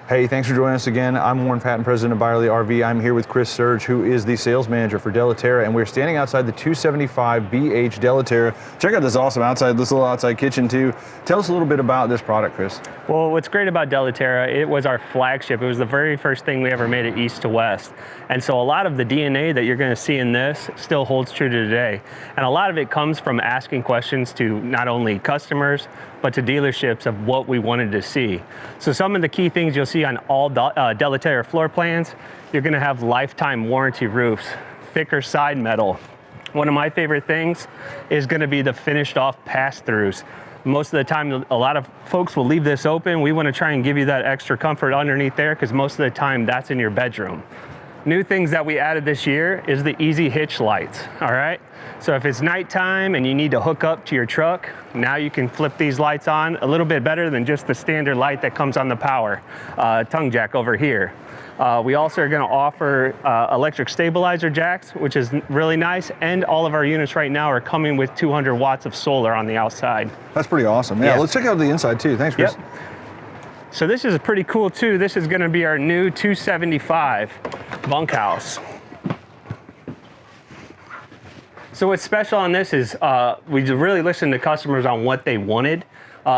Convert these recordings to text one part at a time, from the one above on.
Hey, thanks for joining us again. I'm Warren Patton, president of Byerly RV. I'm here with Chris Surge, who is the sales manager for Della Terra, and we're standing outside the 275BH Della Terra. Check out this awesome this little outside kitchen too. Tell us a little bit about this product, Chris. Well, what's great about Della Terra, it was our flagship. It was the very first thing we ever made it east to west. And so a lot of the DNA that you're going to see in this still holds true to today. And a lot of it comes from asking questions to not only customers, but to dealerships of what we wanted to see. So some of the key things you'll see on all Della Terra floor plans, you're going to have lifetime warranty roofs, thicker side metal. One of my favorite things is going to be the finished off pass-throughs. Most of the time, a lot of folks will leave this open. We want to try and give you that extra comfort underneath there because most of the time that's in your bedroom. New things that we added this year is the easy hitch lights, all right? So if it's nighttime and you need to hook up to your truck, now you can flip these lights on a little bit better than just the standard light that comes on the power tongue jack over here. We also are going to offer electric stabilizer jacks, which is really nice, and all of our units right now are coming with 200 watts of solar on the outside. That's pretty awesome. Yeah, let's check out the inside too. Thanks, Chris. Yep. So this is pretty cool too. This is going to be our new 275 bunkhouse. So what's special on this is we really listened to customers on what they wanted.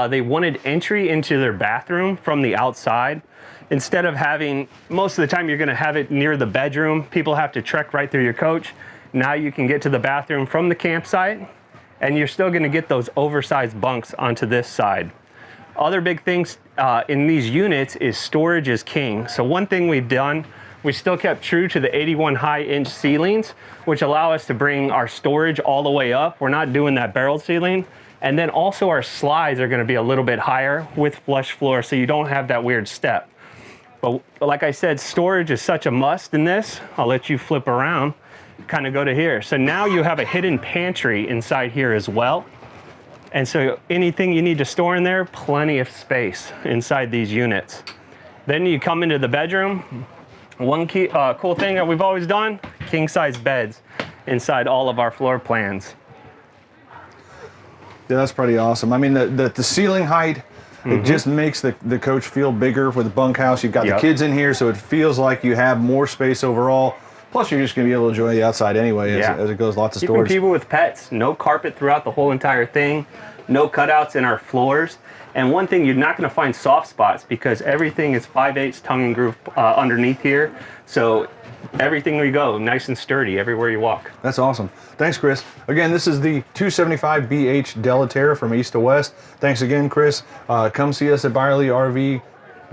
They wanted entry into their bathroom from the outside. Instead of having, most of the time you're going to have it near the bedroom, people have to trek right through your coach. Now you can get to the bathroom from the campsite, and you're still going to get those oversized bunks onto this side. Other big things in these units is storage is king. So one thing we've done, we still kept true to the 81 high inch ceilings, which allow us to bring our storage all the way up. We're not doing that barreled ceiling. And then also our slides are going to be a little bit higher with flush floor, so you don't have that weird step. But like I said, storage is such a must in this. I'll let you flip around, kind of go to here. So now you have a hidden pantry inside here as well. And so anything you need to store in there, plenty of space inside these units. Then you come into the bedroom. One key, cool thing that we've always done, king size beds inside all of our floor plans. Yeah, that's pretty awesome. I mean, the ceiling height, it just makes the coach feel bigger with the bunkhouse. You've got the kids in here, so it feels like you have more space overall. Plus, you're just going to be able to enjoy the outside anyway as it goes. Lots of storage. Keeping people with pets, no carpet throughout the whole entire thing, no cutouts in our floors. And one thing, you're not going to find soft spots because everything is 5/8 tongue and groove underneath here. So everything we go, nice and sturdy everywhere you walk. That's awesome. Thanks, Chris. Again, this is the 275BH Della Terra from east to west. Thanks again, Chris. Come see us at Byerly RV,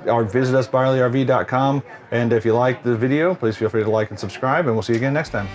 or visit us byerlyrv.com. And if you like the video, please feel free to like and subscribe, and we'll see you again next time.